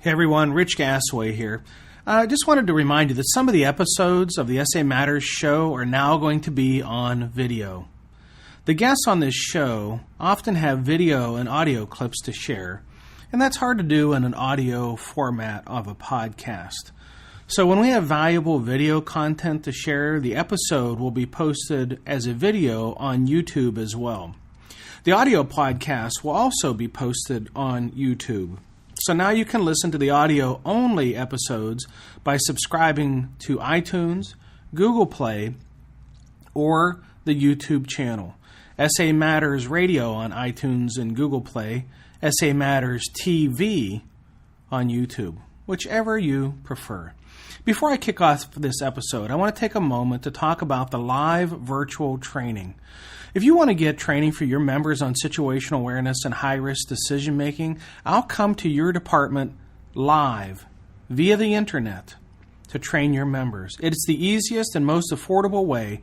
Hey everyone, Rich Gasaway here. I just wanted to remind you that some of the episodes of the SA Matters show are now going to be on video. The guests on this show often have video and audio clips to share, and that's hard to do in an audio format of a podcast. So when we have valuable video content to share, the episode will be posted as a video on YouTube as well. The audio podcast will also be posted on YouTube. So now you can listen to the audio-only episodes by subscribing to iTunes, Google Play, or the YouTube channel. SA Matters Radio on iTunes and Google Play, SA Matters TV on YouTube, whichever you prefer. Before I kick off this episode, I want to take a moment to talk about the live virtual training. If you want to get training for your members on situational awareness and high-risk decision-making, I'll come to your department live via the internet to train your members. It's the easiest and most affordable way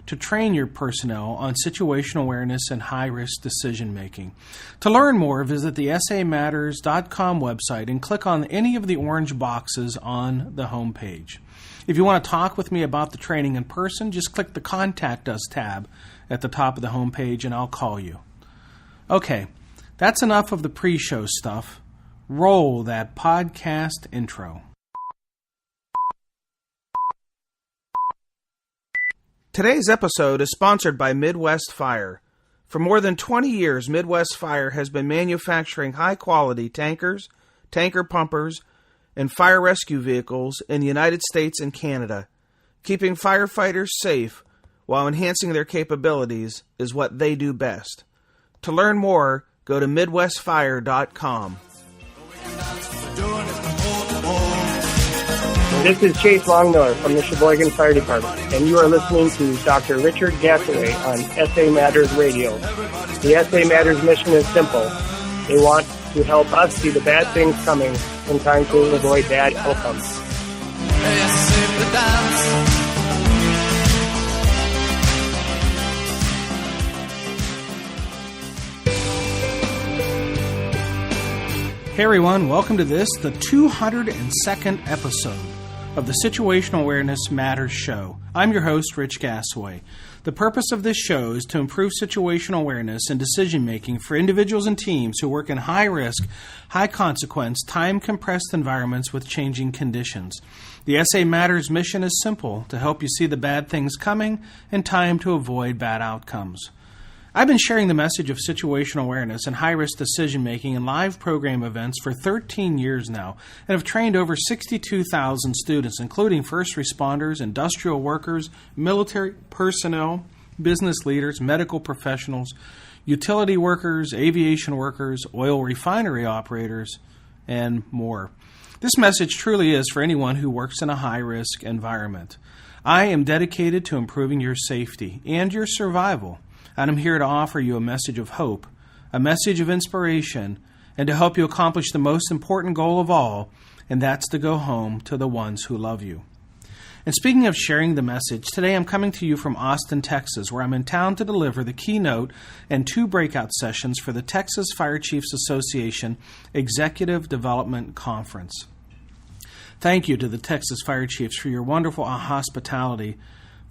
to train your personnel on situational awareness and high-risk decision-making. To learn more, visit the samatters.com website and click on any of the orange boxes on the homepage. If you want to talk with me about the training in person, just click the Contact Us tab at the top of the homepage and I'll call you. Okay, that's enough of the pre-show stuff. Roll that podcast intro. Today's episode is sponsored by Midwest Fire. For more than 20 years, Midwest Fire has been manufacturing high-quality tankers, tanker pumpers, and fire rescue vehicles in the United States and Canada. Keeping firefighters safe while enhancing their capabilities is what they do best. To learn more, go to MidwestFire.com. This is Chase Longmiller from the Sheboygan Fire Department, and you are listening to Dr. Richard Gasaway on SA Matters Radio. The SA Matters mission is simple. They want to help us see the bad things coming in time to avoid bad outcomes. Hey everyone, welcome to the 202nd episode of the Situational Awareness Matters Show. I'm your host, Rich Gasaway. The purpose of this show is to improve situational awareness and decision-making for individuals and teams who work in high-risk, high-consequence, time-compressed environments with changing conditions. The SA Matters mission is simple, to help you see the bad things coming and time to avoid bad outcomes. I've been sharing the message of situational awareness and high-risk decision-making in live program events for 13 years now and have trained over 62,000 students, including first responders, industrial workers, military personnel, business leaders, medical professionals, utility workers, aviation workers, oil refinery operators, and more. This message truly is for anyone who works in a high-risk environment. I am dedicated to improving your safety and your survival. And I'm here to offer you a message of hope, a message of inspiration, and to help you accomplish the most important goal of all, and that's to go home to the ones who love you. And speaking of sharing the message, today I'm coming to you from Austin, Texas, where I'm in town to deliver the keynote and 2 breakout sessions for the Texas Fire Chiefs Association Executive Development Conference. Thank you to the Texas Fire Chiefs for your wonderful hospitality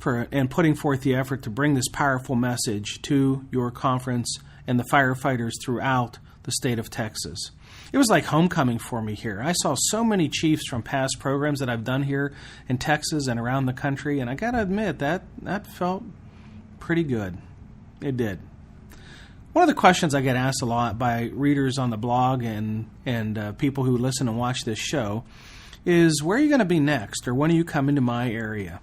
and putting forth the effort to bring this powerful message to your conference and the firefighters throughout the state of Texas. It was like homecoming for me here. I saw so many chiefs from past programs that I've done here in Texas and around the country, and I got to admit that felt pretty good. It did. One of the questions I get asked a lot by readers on the blog and people who listen and watch this show is, where are you going to be next, or when are you coming to my area?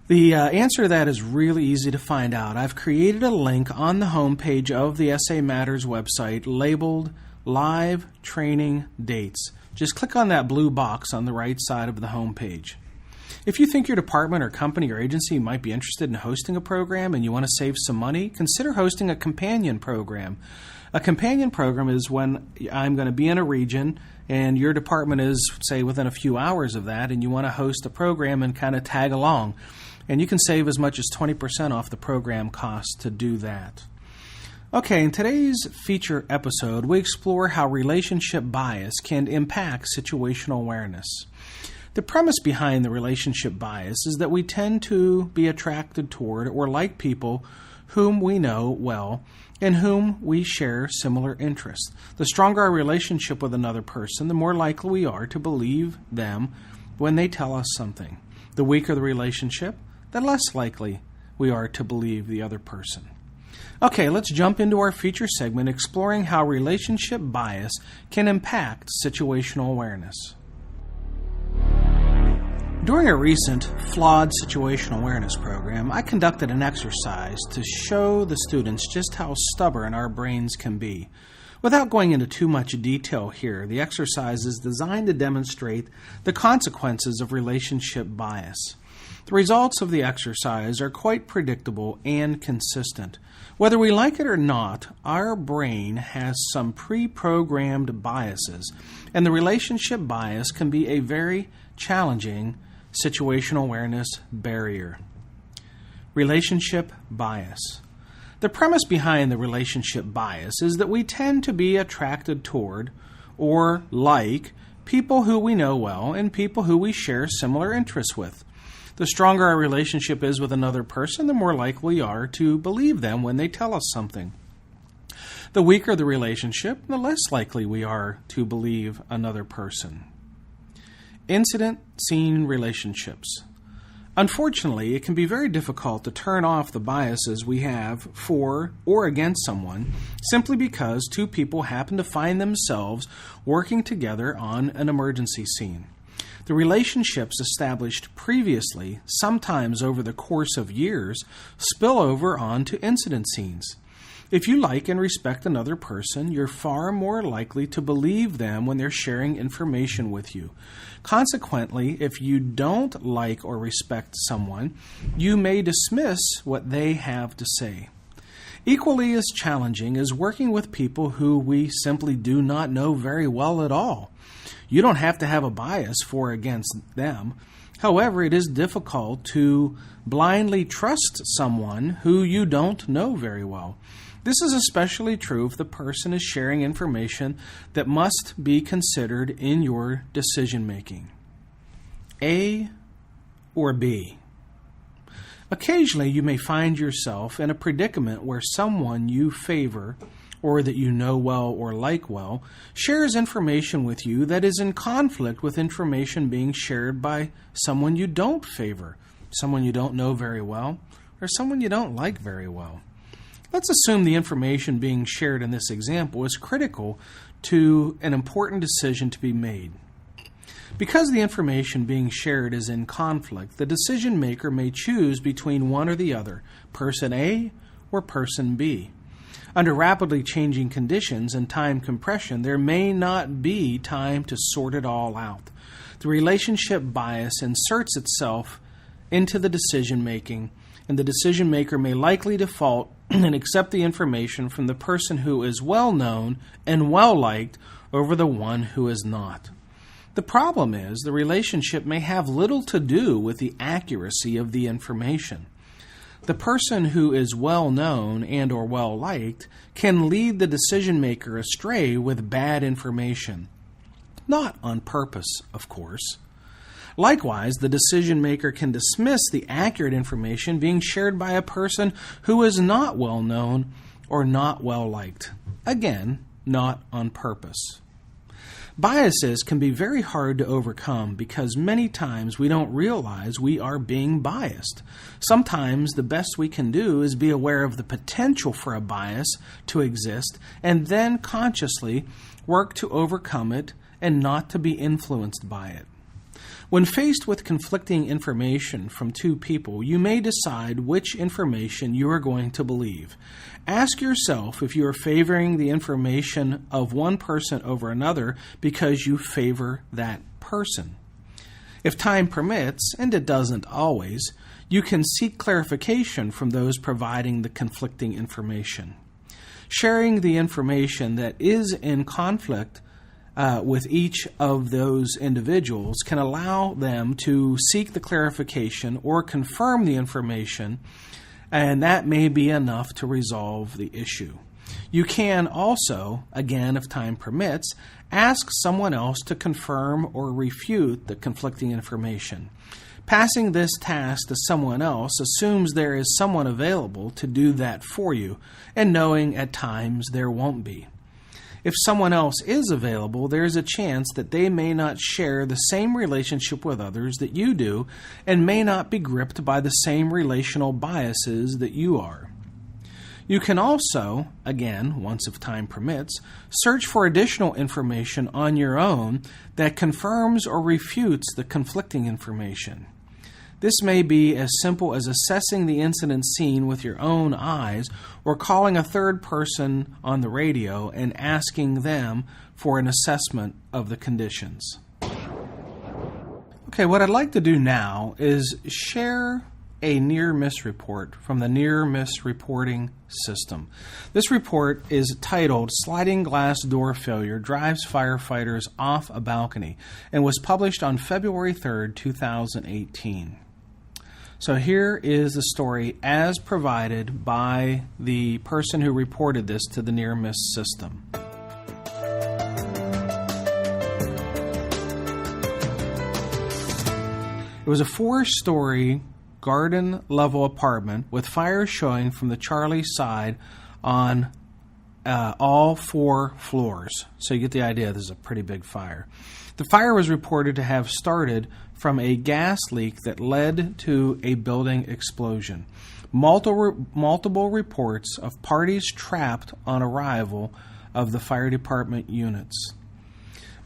The answer to that is really easy to find out. I've created a link on the homepage of the SA Matters website labeled Live Training Dates. Just click on that blue box on the right side of the homepage. If you think your department or company or agency might be interested in hosting a program and you want to save some money, consider hosting a companion program. A companion program is when I'm going to be in a region and your department is, say, within a few hours of that, and you want to host a program and kind of tag along. And you can save as much as 20% off the program cost to do that. Okay, in today's feature episode, we explore how relationship bias can impact situational awareness. The premise behind the relationship bias is that we tend to be attracted toward or like people whom we know well and whom we share similar interests. The stronger our relationship with another person, the more likely we are to believe them when they tell us something. The weaker the relationship, the less likely we are to believe the other person. Okay, let's jump into our feature segment exploring how relationship bias can impact situational awareness. During a recent flawed situational awareness program, I conducted an exercise to show the students just how stubborn our brains can be. Without going into too much detail here, the exercise is designed to demonstrate the consequences of relationship bias. The results of the exercise are quite predictable and consistent. Whether we like it or not, our brain has some pre-programmed biases, and the relationship bias can be a very challenging situational awareness barrier. Relationship bias. The premise behind the relationship bias is that we tend to be attracted toward or like people who we know well and people who we share similar interests with. The stronger our relationship is with another person, the more likely we are to believe them when they tell us something. The weaker the relationship, the less likely we are to believe another person. Incident scene relationships. Unfortunately, it can be very difficult to turn off the biases we have for or against someone simply because two people happen to find themselves working together on an emergency scene. The relationships established previously, sometimes over the course of years, spill over onto incident scenes. If you like and respect another person, you're far more likely to believe them when they're sharing information with you. Consequently, if you don't like or respect someone, you may dismiss what they have to say. Equally as challenging is working with people who we simply do not know very well at all. You don't have to have a bias for or against them. However, it is difficult to blindly trust someone who you don't know very well. This is especially true if the person is sharing information that must be considered in your decision making. A or B. Occasionally, you may find yourself in a predicament where someone you favor or that you know well or like well shares information with you that is in conflict with information being shared by someone you don't favor, someone you don't know very well, or someone you don't like very well. Let's assume the information being shared in this example is critical to an important decision to be made. Because the information being shared is in conflict, the decision maker may choose between one or the other, person A or person B. Under rapidly changing conditions and time compression, there may not be time to sort it all out. The relationship bias inserts itself into the decision making, and the decision maker may likely default and accept the information from the person who is well known and well liked over the one who is not. The problem is the relationship may have little to do with the accuracy of the information. The person who is well known and or well liked can lead the decision maker astray with bad information. Not on purpose, of course. Likewise, the decision maker can dismiss the accurate information being shared by a person who is not well known or not well liked. Again, not on purpose. Biases can be very hard to overcome because many times we don't realize we are being biased. Sometimes the best we can do is be aware of the potential for a bias to exist and then consciously work to overcome it and not to be influenced by it. When faced with conflicting information from two people, you may decide which information you are going to believe. Ask yourself if you are favoring the information of one person over another because you favor that person. If time permits, and it doesn't always, you can seek clarification from those providing the conflicting information. Sharing the information that is in conflict with each of those individuals can allow them to seek the clarification or confirm the information, and that may be enough to resolve the issue. You can also, again if time permits, ask someone else to confirm or refute the conflicting information. Passing this task to someone else assumes there is someone available to do that for you, and knowing at times there won't be. If someone else is available, there is a chance that they may not share the same relationship with others that you do and may not be gripped by the same relational biases that you are. You can also, again, once if time permits, search for additional information on your own that confirms or refutes the conflicting information. This may be as simple as assessing the incident scene with your own eyes or calling a third person on the radio and asking them for an assessment of the conditions. Okay, what I'd like to do now is share a near-miss report from the near-miss reporting system. This report is titled Sliding Glass Door Failure Drives Firefighters Off a Balcony and was published on February 3rd, 2018. So here is the story as provided by the person who reported this to the near-miss system. It was a 4-story garden-level apartment with fire showing from the Charlie side on all 4 floors. So you get the idea, this is a pretty big fire. The fire was reported to have started from a gas leak that led to a building explosion. Multiple reports of parties trapped on arrival of the fire department units.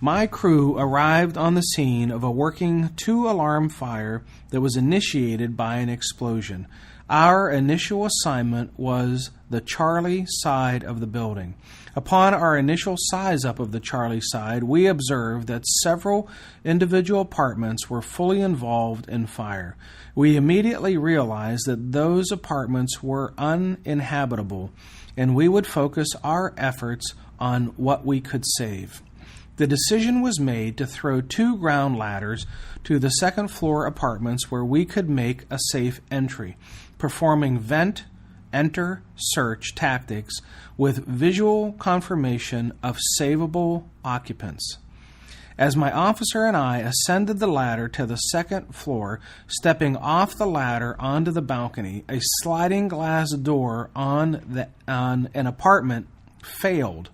My crew arrived on the scene of a working 2-alarm fire that was initiated by an explosion. Our initial assignment was the Charlie side of the building. Upon our initial size-up of the Charlie side, we observed that several individual apartments were fully involved in fire. We immediately realized that those apartments were uninhabitable, and we would focus our efforts on what we could save. The decision was made to throw 2 ground ladders to the second-floor apartments where we could make a safe entry, performing vent, enter, search tactics with visual confirmation of savable occupants. As my officer and I ascended the ladder to the second floor, stepping off the ladder onto the balcony, a sliding glass door on an apartment failed,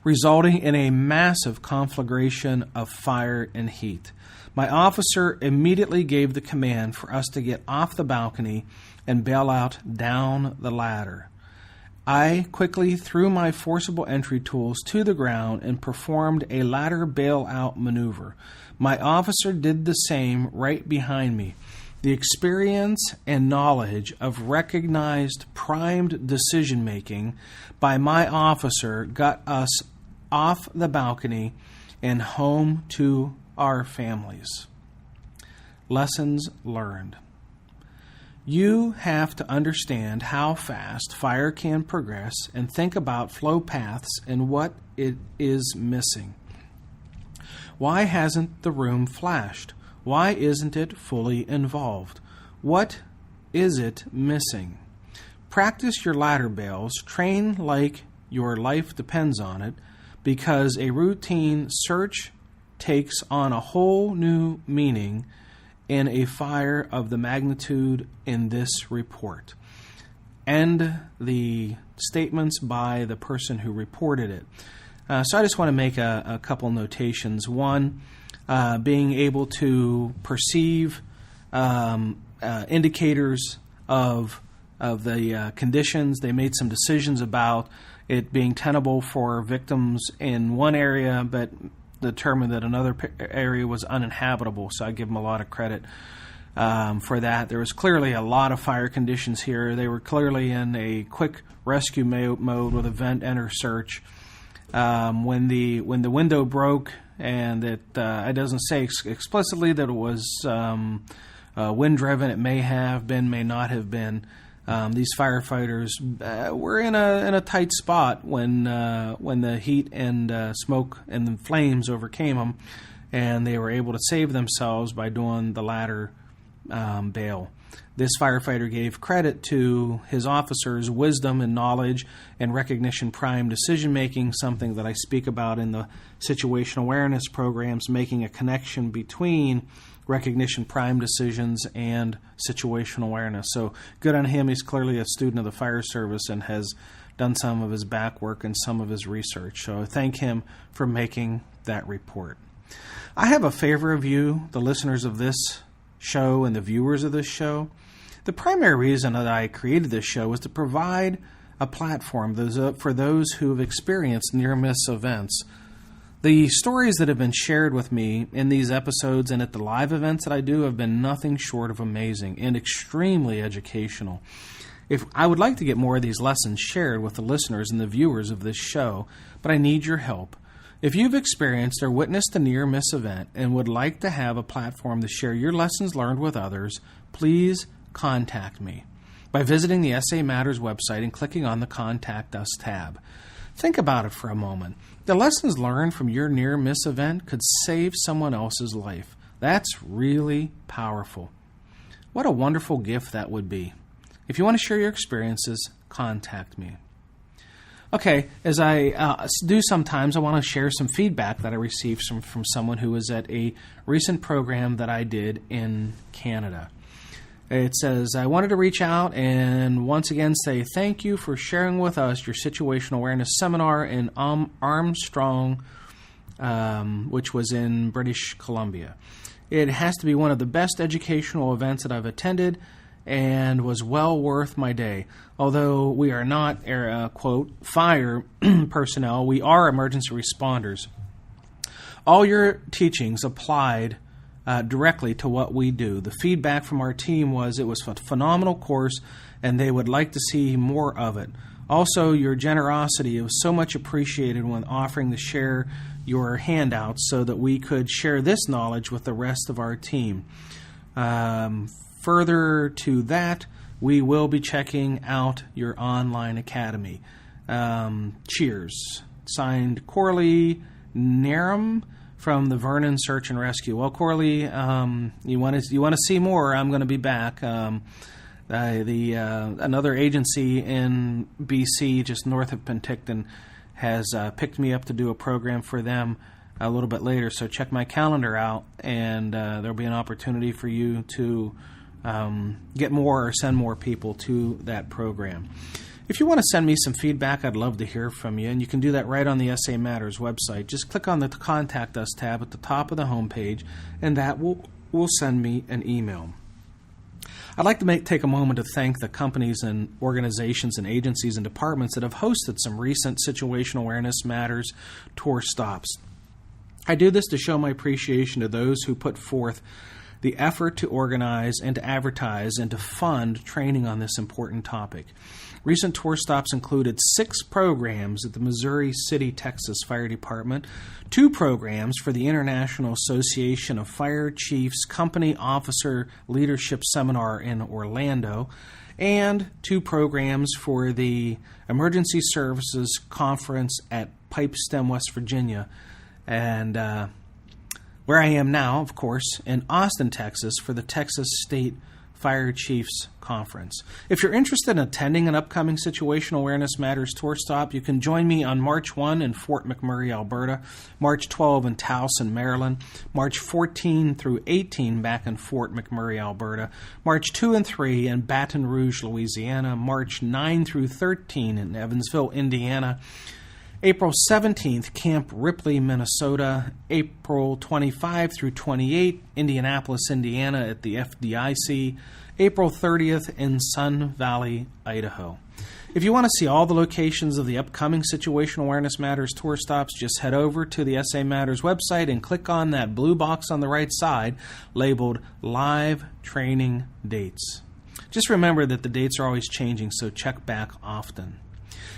resulting in a massive conflagration of fire and heat. My officer immediately gave the command for us to get off the balcony and bail out down the ladder. I quickly threw my forcible entry tools to the ground and performed a ladder bailout maneuver. My officer did the same right behind me. The experience and knowledge of recognized primed decision-making by my officer got us off the balcony and home to our families. Lessons learned. You have to understand how fast fire can progress and think about flow paths and what it is missing. Why hasn't the room flashed? Why isn't it fully involved? What is it missing? Practice your ladder bails. Train like your life depends on it, because a routine search takes on a whole new meaning in a fire of the magnitude in this report. And the statements by the person who reported it. So I just want to make a couple notations. One, being able to perceive indicators of the conditions. They made some decisions about it being tenable for victims in one area, but determined that another area was uninhabitable. So I give them a lot of credit for that. There was clearly a lot of fire conditions here. They were clearly in a quick rescue mode with a vent enter search. When the window broke, and it doesn't say explicitly that it was wind driven. It may have been, may not have been. These firefighters were in a tight spot when the heat and smoke and the flames overcame them, and they were able to save themselves by doing the ladder bail. This firefighter gave credit to his officers' wisdom and knowledge and recognition prime decision-making, something that I speak about in the situational awareness programs, making a connection between recognition prime decisions and situational awareness. So good on him. He's clearly a student of the fire service and has done some of his back work and some of his research. So I thank him for making that report. I have a favor of you, the listeners of this show and the viewers of this show. The primary reason that I created this show was to provide a platform for those who have experienced near-miss events. The stories that have been shared with me in these episodes and at the live events that I do have been nothing short of amazing and extremely educational. If I would like to get more of these lessons shared with the listeners and the viewers of this show, but I need your help. If you've experienced or witnessed a near-miss event and would like to have a platform to share your lessons learned with others, please contact me by visiting the SA Matters website and clicking on the Contact Us tab. Think about it for a moment. The lessons learned from your near-miss event could save someone else's life. That's really powerful. What a wonderful gift that would be. If you want to share your experiences, contact me. Okay, as I do sometimes, I want to share some feedback that I received from someone who was at a recent program that I did in Canada. It says, I wanted to reach out and once again say thank you for sharing with us your situational awareness seminar in Armstrong, which was in British Columbia. It has to be one of the best educational events that I've attended and was well worth my day. Although we are not, quote, fire personnel, we are emergency responders. All your teachings applied directly to what we do. The feedback from our team was it was a phenomenal course and they would like to see more of it. Also, your generosity was so much appreciated when offering to share your handouts so that we could share this knowledge with the rest of our team. Further to that, we will be checking out your online academy. Cheers. Signed, Corley Narum from the Vernon Search and Rescue. Well, Corley, you want to see more? I'm going to be back. Another agency in BC, just north of Penticton, has picked me up to do a program for them a little bit later. So check my calendar out, and there'll be an opportunity for you to get more or send more people to that program. If you want to send me some feedback, I'd love to hear from you, and you can do that right on the SA Matters website. Just click on the Contact Us tab at the top of the homepage, and that will send me an email. I'd like to take a moment to thank the companies and organizations and agencies and departments that have hosted some recent Situational Awareness Matters tour stops. I do this to show my appreciation to those who put forth the effort to organize and to advertise and to fund training on this important topic. Recent tour stops included 6 programs at the Missouri City, Texas Fire Department, 2 programs for the International Association of Fire Chiefs Company Officer Leadership Seminar in Orlando, and 2 programs for the Emergency Services Conference at Pipestem, West Virginia, and where I am now, of course, in Austin, Texas, for the Texas State Fire Chiefs Conference. If you're interested in attending an upcoming Situational Awareness Matters tour stop, you can join me on March 1 in Fort McMurray, Alberta, March 12 in Towson, Maryland, March 14 through 18 back in Fort McMurray, Alberta, March 2 and 3 in Baton Rouge, Louisiana, March 9 through 13 in Evansville, Indiana, April 17th, Camp Ripley, Minnesota. April 25 through 28, Indianapolis, Indiana at the FDIC. April 30th in Sun Valley, Idaho. If you want to see all the locations of the upcoming Situational Awareness Matters tour stops, just head over to the SA Matters website and click on that blue box on the right side labeled Live Training Dates. Just remember that the dates are always changing, so check back often.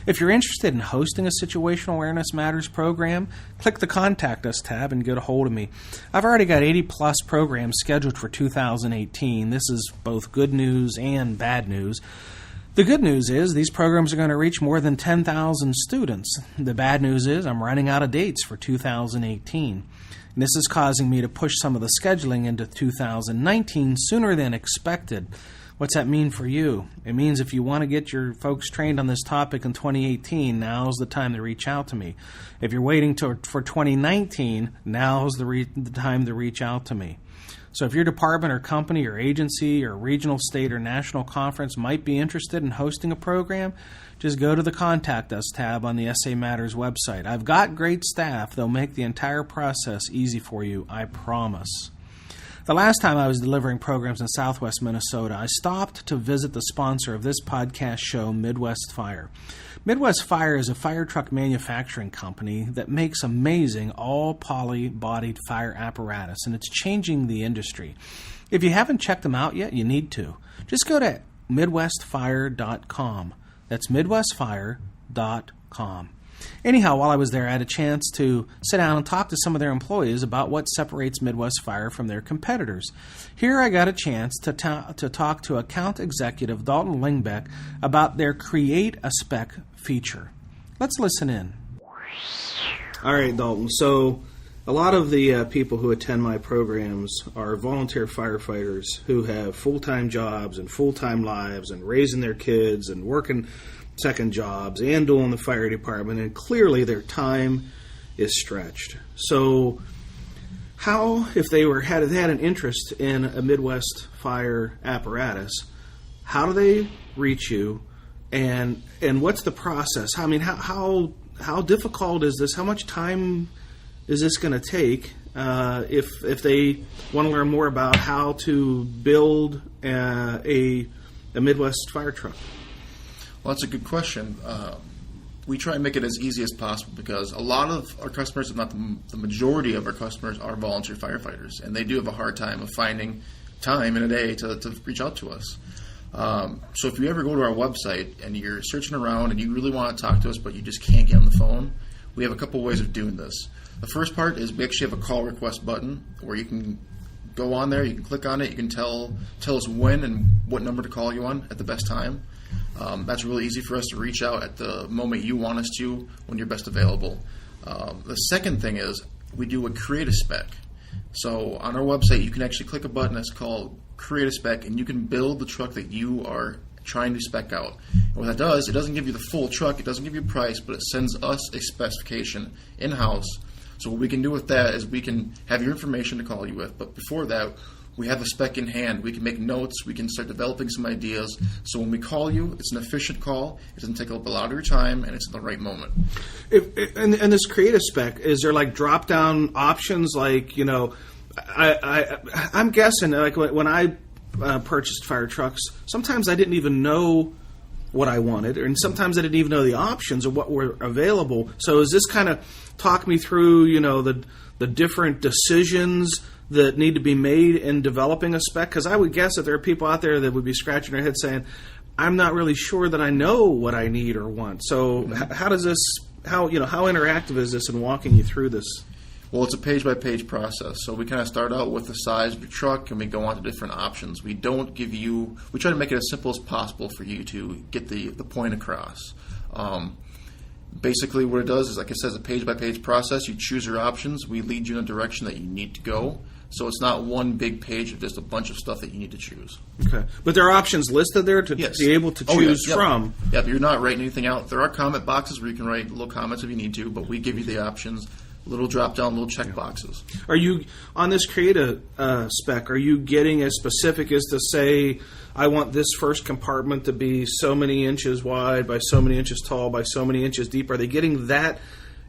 If you're interested in hosting a Situational Awareness Matters program, click the Contact Us tab and get a hold of me. I've already got 80-plus programs scheduled for 2018. This is both good news and bad news. The good news is these programs are going to reach more than 10,000 students. The bad news is I'm running out of dates for 2018. And this is causing me to push some of the scheduling into 2019 sooner than expected. What's that mean for you? It means if you want to get your folks trained on this topic in 2018, now's the time to reach out to me. If you're waiting for 2019, now's the time to reach out to me. So if your department or company or agency or regional, state, or national conference might be interested in hosting a program, just go to the Contact Us tab on the SA Matters website. I've got great staff. They'll make the entire process easy for you, I promise. The last time I was delivering programs in southwest Minnesota, I stopped to visit the sponsor of this podcast show, Midwest Fire. Midwest Fire is a fire truck manufacturing company that makes amazing all-poly-bodied fire apparatus, and it's changing the industry. If you haven't checked them out yet, you need to. Just go to MidwestFire.com. That's MidwestFire.com. Anyhow, while I was there, I had a chance to sit down and talk to some of their employees about what separates Midwest Fire from their competitors. Here I got a chance to talk to account executive Dalton Lingbeck about their Create a Spec feature. Let's listen in. All right, Dalton. So a lot of the people who attend my programs are volunteer firefighters who have full-time jobs and full-time lives and raising their kids and working second jobs and doing the fire department, and clearly their time is stretched. So how, if they had an interest in a Midwest Fire apparatus, how do they reach you, and what's the process? I mean, how difficult is this? How much time is this going to take if they want to learn more about how to build a Midwest Fire truck? Well, that's a good question. We try and make it as easy as possible because a lot of our customers, if not the majority of our customers, are volunteer firefighters, and they do have a hard time of finding time in a day to reach out to us. So if you ever go to our website and you're searching around and you really want to talk to us but you just can't get on the phone, we have a couple ways of doing this. The first part is we actually have a call request button where you can go on there, you can click on it, you can tell us when and what number to call you on at the best time. That's really easy for us to reach out at the moment you want us to, when you're best available. The second thing is we do a Create a Spec. So on our website, you can actually click a button that's called Create a Spec, and you can build the truck that you are trying to spec out. And what that does, it doesn't give you the full truck, it doesn't give you a price, but it sends us a specification in-house. So what we can do with that is we can have your information to call you with, but before that, we have a spec in hand. We can make notes. We can start developing some ideas. So when we call you, it's an efficient call. It doesn't take up a lot of your time, and it's at the right moment. And this Create a Spec, is there like drop-down options? Like, you know, I'm guessing like when I purchased fire trucks, sometimes I didn't even know what I wanted, and sometimes I didn't even know the options of what were available. So is this kind of talk me through, you know, the different decisions that need to be made in developing a spec? Because I would guess that there are people out there that would be scratching their head saying, I'm not really sure that I know what I need or want. So how interactive is this in walking you through this? Well, it's a page-by-page process. So we kind of start out with the size of your truck, and we go on to different options. We try to make it as simple as possible for you to get the point across. Basically what it does is, like it says, a page-by-page process. You choose your options. We lead you in a direction that you need to go. So it's not one big page of just a bunch of stuff that you need to choose. Okay. But there are options listed there to be able to choose from. Yeah, but you're not writing anything out. There are comment boxes where you can write little comments if you need to, but we give you the options, little drop-down, little check boxes. Are you, on this Create a Spec, are you getting as specific as to say, I want this first compartment to be so many inches wide by so many inches tall by so many inches deep? Are they getting that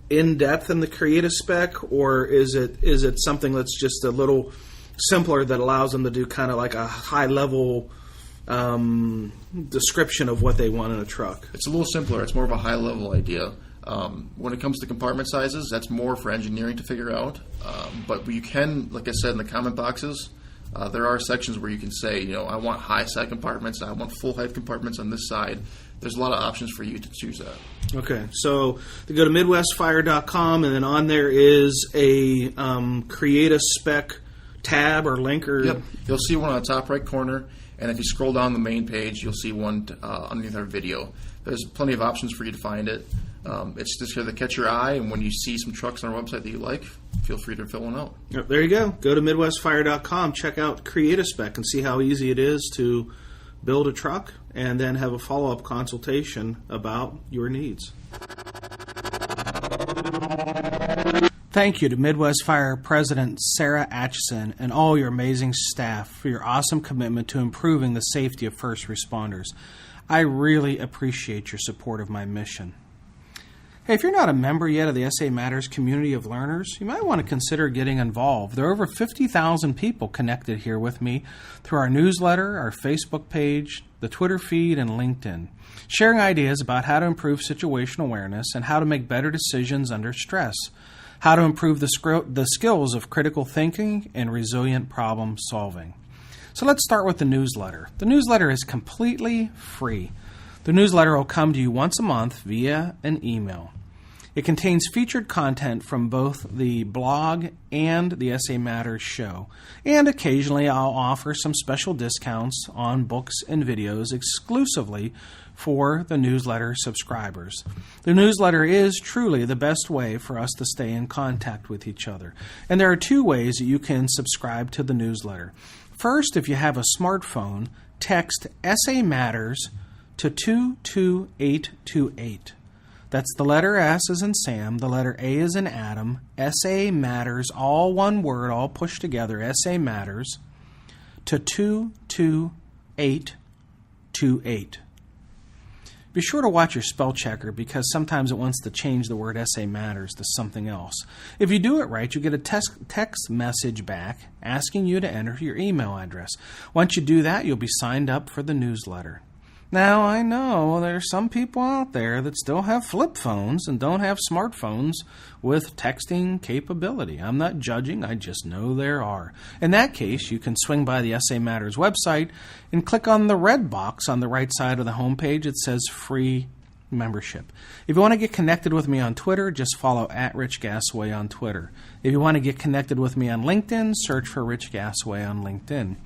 in depth in the Create a Spec, or is it something that's just a little simpler that allows them to do kind of like a high level description of what they want in a truck? It's a little simpler. It's more of a high level idea. When it comes to compartment sizes, that's more for engineering to figure out. But you can, like I said, in the comment boxes, there are sections where you can say, you know, I want high side compartments, I want full height compartments on this side. There's a lot of options for you to choose that. Okay, so they go to MidwestFire.com, and then on there is a Create a Spec tab or link. Yep, you'll see one on the top right corner, and if you scroll down the main page, you'll see one underneath our video. There's plenty of options for you to find it. It's just here to catch your eye, and when you see some trucks on our website that you like, feel free to fill one out. Yep, there you go. Go to MidwestFire.com, check out Create a Spec, and see how easy it is to build a truck, and then have a follow-up consultation about your needs. Thank you to Midwest Fire President Sarah Atchison and all your amazing staff for your awesome commitment to improving the safety of first responders. I really appreciate your support of my mission. Hey, if you're not a member yet of the SA Matters community of learners, you might want to consider getting involved. There are over 50,000 people connected here with me through our newsletter, our Facebook page, the Twitter feed, and LinkedIn, sharing ideas about how to improve situational awareness and how to make better decisions under stress, how to improve the skills of critical thinking and resilient problem solving. So let's start with the newsletter. The newsletter is completely free. The newsletter will come to you once a month via an email. It contains featured content from both the blog and the SA Matters show, and occasionally I'll offer some special discounts on books and videos exclusively for the newsletter subscribers. The newsletter is truly the best way for us to stay in contact with each other, and there are two ways that you can subscribe to the newsletter. First, if you have a smartphone, text SA Matters to 22828. That's the letter S as in Sam, the letter A as in Adam, SA Matters, all one word, all pushed together, SA Matters, to 22828. Be sure to watch your spell checker because sometimes it wants to change the word SA Matters to something else. If you do it right, you get a text message back asking you to enter your email address. Once you do that, you'll be signed up for the newsletter. Now, I know there are some people out there that still have flip phones and don't have smartphones with texting capability. I'm not judging, I just know there are. In that case, you can swing by the SA Matters website and click on the red box on the right side of the homepage. It says free membership. If you want to get connected with me on Twitter, just follow @Rich Gasaway on Twitter. If you want to get connected with me on LinkedIn, search for Rich Gasaway on LinkedIn.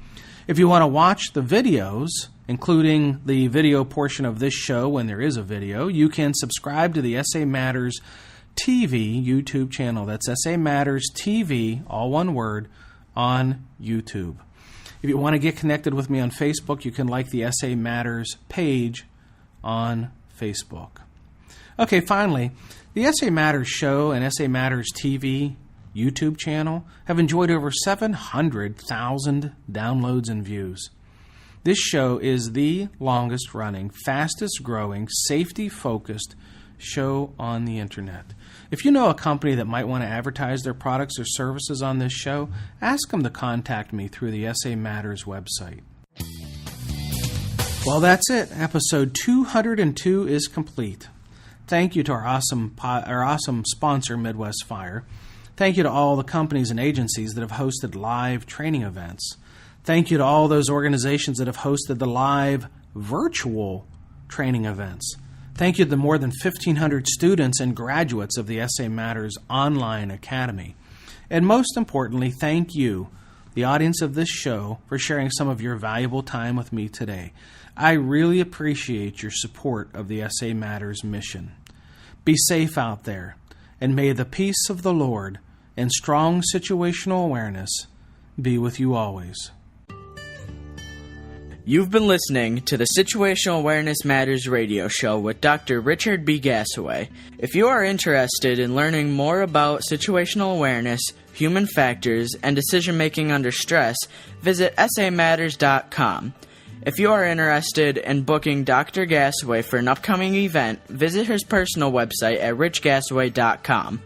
If you want to watch the videos, including the video portion of this show when there is a video, you can subscribe to the SA Matters TV YouTube channel. That's SA Matters TV, all one word, on YouTube. If you want to get connected with me on Facebook, you can like the SA Matters page on Facebook. Okay, finally, the SA Matters show and SA Matters TV YouTube channel have enjoyed over 700,000 downloads and views. This show is the longest running, fastest growing, safety focused show on the internet. If you know a company that might want to advertise their products or services on this show, ask them to contact me through the SA Matters website. Well, that's it. Episode 202 is complete. Thank you to our awesome sponsor, Midwest Fire. Thank you to all the companies and agencies that have hosted live training events. Thank you to all those organizations that have hosted the live virtual training events. Thank you to the more than 1,500 students and graduates of the SA Matters Online Academy. And most importantly, thank you, the audience of this show, for sharing some of your valuable time with me today. I really appreciate your support of the SA Matters mission. Be safe out there, and may the peace of the Lord and strong situational awareness be with you always. You've been listening to the Situational Awareness Matters radio show with Dr. Richard B. Gasaway. If you are interested in learning more about situational awareness, human factors, and decision-making under stress, visit samatters.com. If you are interested in booking Dr. Gasaway for an upcoming event, visit his personal website at richgasaway.com.